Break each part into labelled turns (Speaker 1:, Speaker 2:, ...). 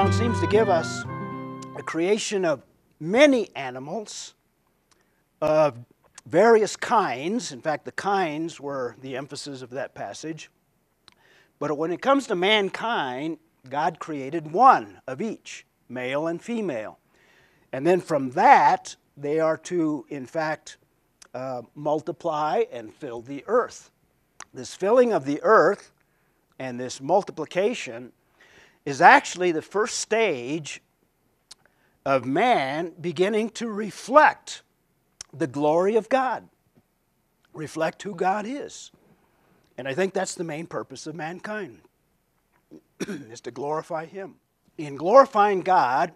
Speaker 1: account seems to give us a creation of many animals of various kinds. In fact, the kinds were the emphasis of that passage. But when it comes to mankind, God created one of each, male and female. And then from that, they are to, in fact, multiply and fill the earth. This filling of the earth and this multiplication is actually the first stage of man beginning to reflect the glory of God, reflect who God is. And I think that's the main purpose of mankind, is to glorify Him. In glorifying God,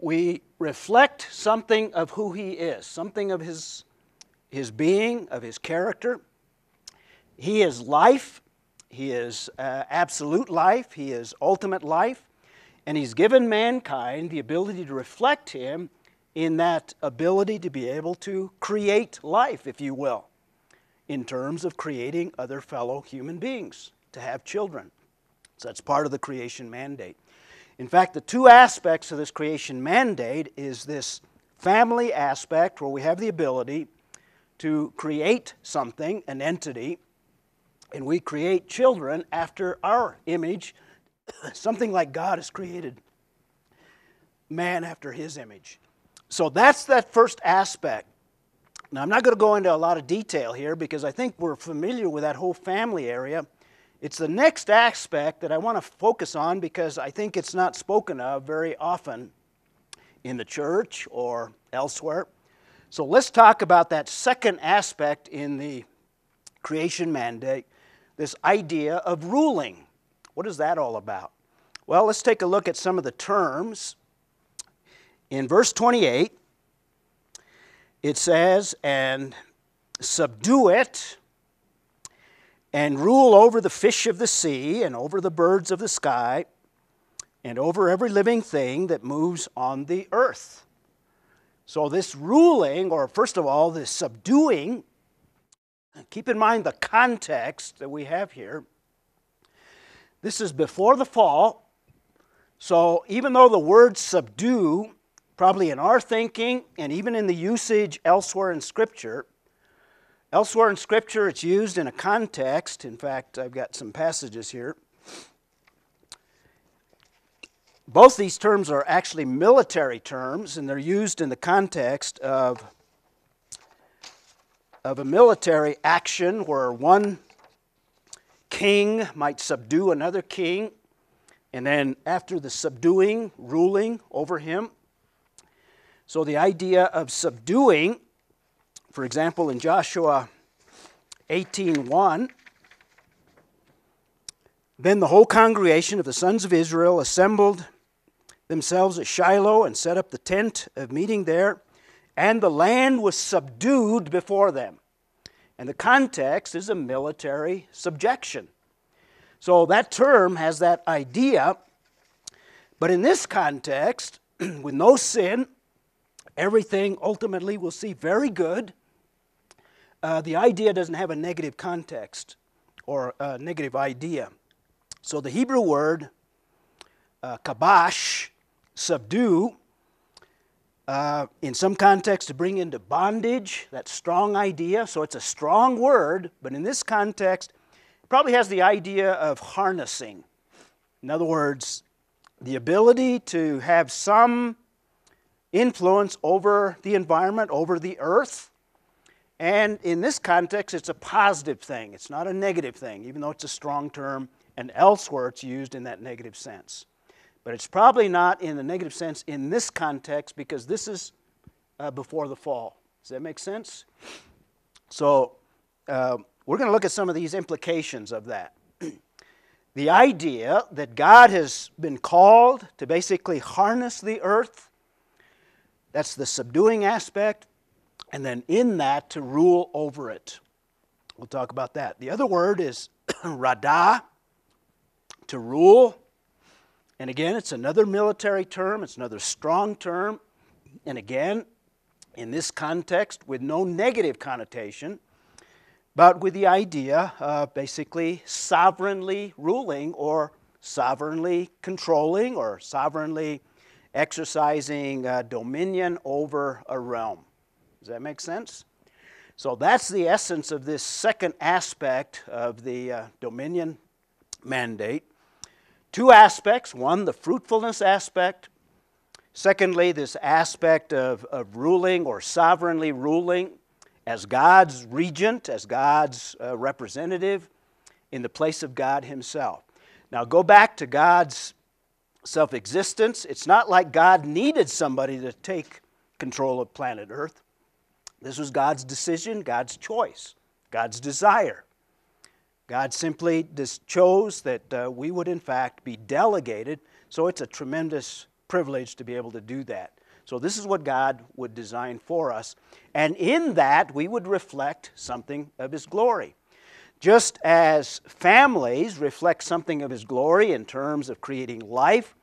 Speaker 1: we reflect something of who He is, something of His being, of His character. He is life. He is absolute life. He is ultimate life. And He's given mankind the ability to reflect Him in that ability to be able to create life, if you will, in terms of creating other fellow human beings, to have children. So that's part of the creation mandate. In fact, the two aspects of this creation mandate is this family aspect, where we have the ability to create something, an entity, and we create children after our image, something like God has created man after His image. So that's that first aspect. Now, I'm not going to go into a lot of detail here because I think we're familiar with that whole family area. It's the next aspect that I want to focus on because I think it's not spoken of very often in the church or elsewhere. So let's talk about that second aspect in the creation mandate, this idea of ruling. What is that all about? Well, let's take a look at some of the terms. In verse 28, it says, "And subdue it, and rule over the fish of the sea, and over the birds of the sky, and over every living thing that moves on the earth." So this ruling, or first of all, this subduing, keep in mind the context that we have here. This is before the fall. So even though the word subdue, probably in our thinking and even in the usage elsewhere in Scripture, it's used in a context. In fact, I've got some passages here. Both these terms are actually military terms, and they're used in the context of a military action where one king might subdue another king, and then after the subduing, ruling over him. So the idea of subduing, for example, in Joshua 18:1, "Then the whole congregation of the sons of Israel assembled themselves at Shiloh and set up the tent of meeting there, and the land was subdued before them." And the context is a military subjection. So that term has that idea, but in this context, with no sin, everything ultimately will see very good. The idea doesn't have a negative context or a negative idea. So the Hebrew word kabash, subdue, in some context to bring into bondage, that strong idea. So it's a strong word, but in this context, it probably has the idea of harnessing. In other words, the ability to have some influence over the environment, over the earth. And in this context, it's a positive thing. It's not a negative thing, even though it's a strong term, and elsewhere it's used in that negative sense. But it's probably not in the negative sense in this context because this is before the fall. Does that make sense? So we're going to look at some of these implications of that. The idea that God has been called to basically harness the earth, that's the subduing aspect, and then in that to rule over it. We'll talk about that. The other word is radah, to rule. And again, it's another military term. It's another strong term. And again, in this context, with no negative connotation, but with the idea of basically sovereignly ruling or sovereignly controlling or sovereignly exercising dominion over a realm. Does that make sense? So that's the essence of this second aspect of the dominion mandate. Two aspects. One, the fruitfulness aspect. Secondly, this aspect of ruling or sovereignly ruling as God's regent, as God's representative in the place of God himself. Now go back to God's self-existence. It's not like God needed somebody to take control of planet Earth. This was God's decision, God's choice, God's desire. God simply chose that we would in fact be delegated, so it's a tremendous privilege to be able to do that. So this is what God would design for us, and in that we would reflect something of His glory. Just as families reflect something of His glory in terms of creating life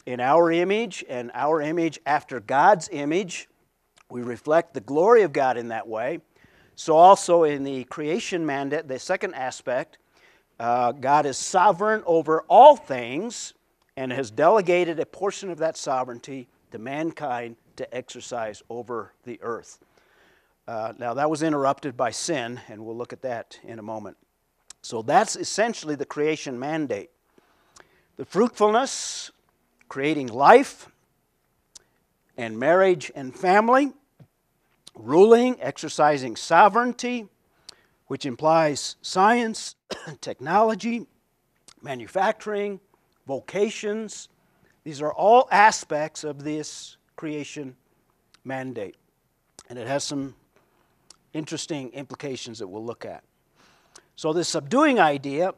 Speaker 1: in our image and our image after God's image, we reflect the glory of God in that way. So also in the creation mandate, the second aspect, God is sovereign over all things and has delegated a portion of that sovereignty to mankind to exercise over the earth. Now that was interrupted by sin, and we'll look at that in a moment. So that's essentially the creation mandate. The fruitfulness, creating life and marriage and family, ruling, exercising sovereignty, which implies science, technology, manufacturing, vocations. These are all aspects of this creation mandate. And it has some interesting implications that we'll look at. So this subduing idea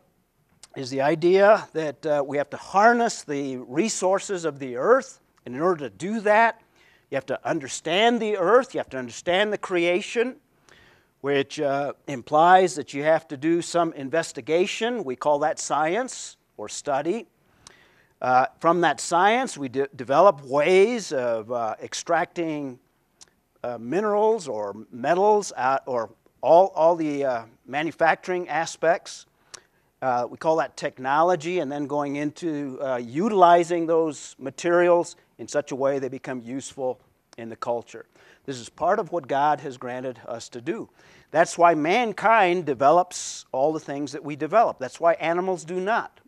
Speaker 1: is the idea that we have to harness the resources of the earth. And in order to do that, you have to understand the earth, you have to understand the creation, which implies that you have to do some investigation. We call that science or study. From that science, we develop ways of extracting minerals or metals or all the manufacturing aspects. We call that technology, and then going into utilizing those materials in such a way they become useful in the culture. This is part of what God has granted us to do. That's why mankind develops all the things that we develop. That's why animals do not.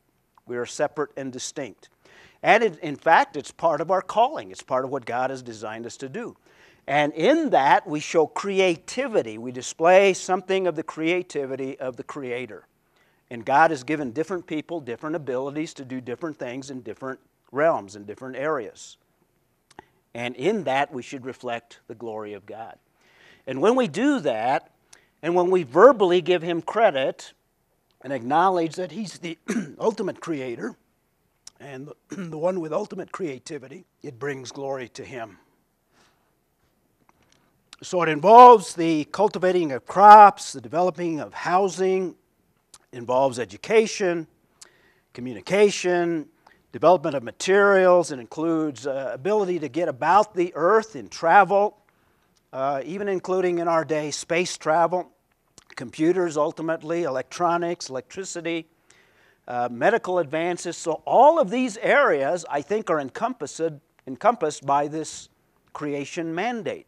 Speaker 1: We are separate and distinct. And in fact, it's part of our calling. It's part of what God has designed us to do. And in that, we show creativity. We display something of the creativity of the Creator. And God has given different people different abilities to do different things in different realms, in different areas. And in that, we should reflect the glory of God. And when we do that, and when we verbally give Him credit and acknowledge that He's the ultimate creator and the one with ultimate creativity, it brings glory to Him. So it involves the cultivating of crops, the developing of housing, involves education, communication, development of materials. It includes ability to get about the earth in travel, even including in our day space travel, computers ultimately, electronics, electricity, medical advances. So all of these areas, I think, are encompassed by this creation mandate.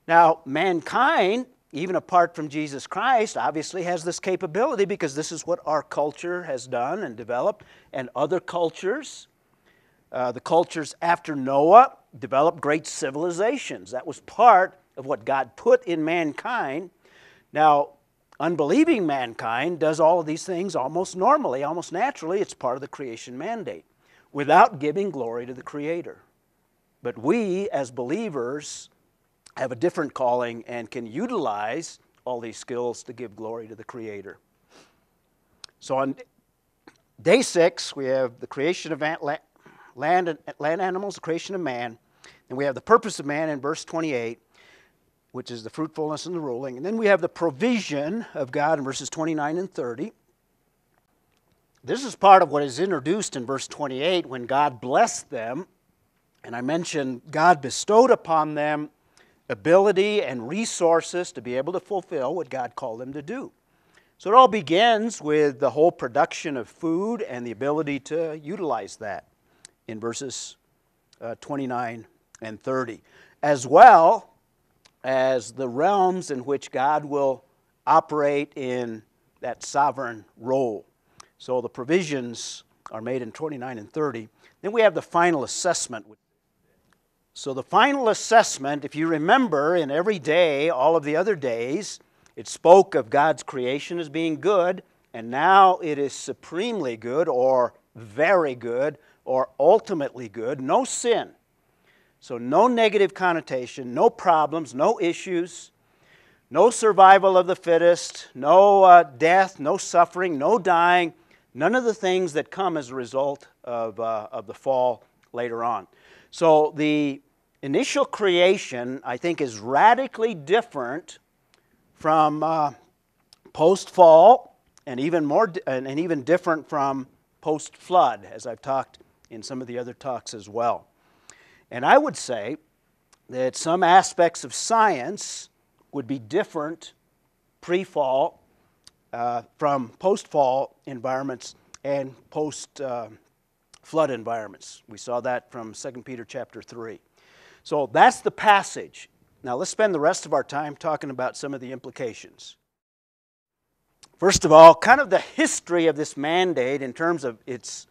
Speaker 1: Now, mankind, even apart from Jesus Christ, obviously has this capability because this is what our culture has done and developed, and other cultures, the cultures after Noah, developed great civilizations. That was part of what God put in mankind. Now, unbelieving mankind does all of these things almost normally, almost naturally. It's part of the creation mandate, without giving glory to the Creator. But we, as believers, have a different calling and can utilize all these skills to give glory to the Creator. So on day 6, we have the creation of land animals, the creation of man, and we have the purpose of man in verse 28, which is the fruitfulness and the ruling. And then we have the provision of God in verses 29 and 30. This is part of what is introduced in verse 28 when God blessed them. And I mentioned God bestowed upon them ability and resources to be able to fulfill what God called them to do. So it all begins with the whole production of food and the ability to utilize that in verses 29 and 30, as well as the realms in which God will operate in that sovereign role. So the provisions are made in 29 and 30. Then we have the final assessment. So the final assessment, if you remember, in every day, all of the other days, it spoke of God's creation as being good, and now it is supremely good, or very good, or ultimately good. No sin. So no negative connotation, no problems, no issues, no survival of the fittest, no death, no suffering, no dying, none of the things that come as a result of the fall later on. So the initial creation, I think, is radically different from post-fall, and even different from post-flood, as I've talked in some of the other talks as well. And I would say that some aspects of science would be different pre-fall from post-fall environments and post-flood environments. We saw that from 2 Peter chapter 3. So that's the passage. Now let's spend the rest of our time talking about some of the implications. First of all, kind of the history of this mandate in terms of its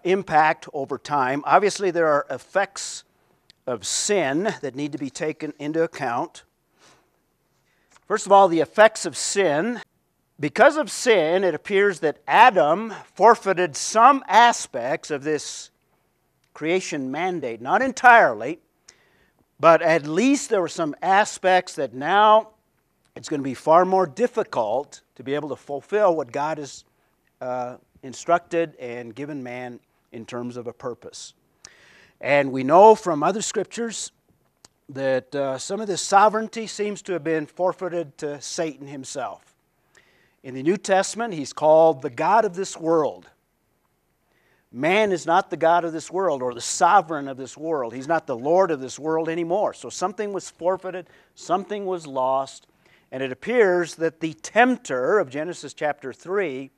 Speaker 1: impact over time. Obviously, there are effects of sin that need to be taken into account. First of all, the effects of sin. Because of sin, it appears that Adam forfeited some aspects of this creation mandate. Not entirely, but at least there were some aspects that now it's going to be far more difficult to be able to fulfill what God has instructed and given man in terms of a purpose. And we know from other scriptures that some of this sovereignty seems to have been forfeited to Satan himself. In the New Testament, he's called the God of this world. Man is not the God of this world or the sovereign of this world. He's not the Lord of this world anymore. So something was forfeited, something was lost, and it appears that the tempter of Genesis chapter 3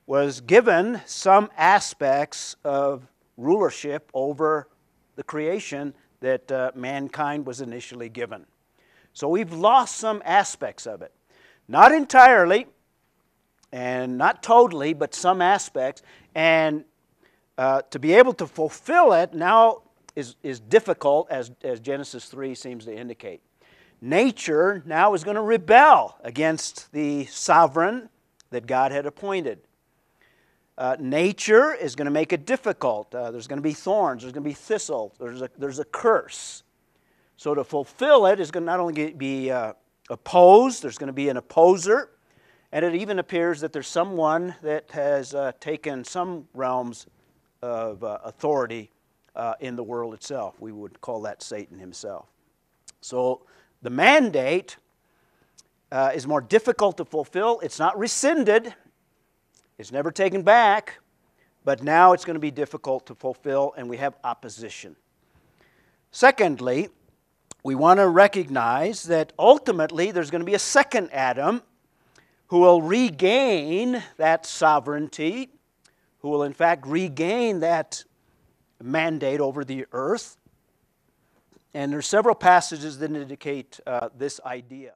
Speaker 1: was given some aspects of rulership over the creation that mankind was initially given. So we've lost some aspects of it. Not entirely, and not totally, but some aspects. And to be able to fulfill it now is difficult, as Genesis 3 seems to indicate. Nature now is going to rebel against the sovereign that God had appointed. Nature is going to make it difficult. There's going to be thorns. There's going to be thistle. There's a curse. So to fulfill it is going to not only be opposed, there's going to be an opposer, and it even appears that there's someone that has taken some realms of authority in the world itself. We would call that Satan himself. So the mandate is more difficult to fulfill. It's not rescinded. It's never taken back. But now it's going to be difficult to fulfill, and we have opposition. Secondly, we want to recognize that ultimately there's going to be a second Adam who will regain that sovereignty, who will in fact regain that mandate over the earth. And there are several passages that indicate this idea.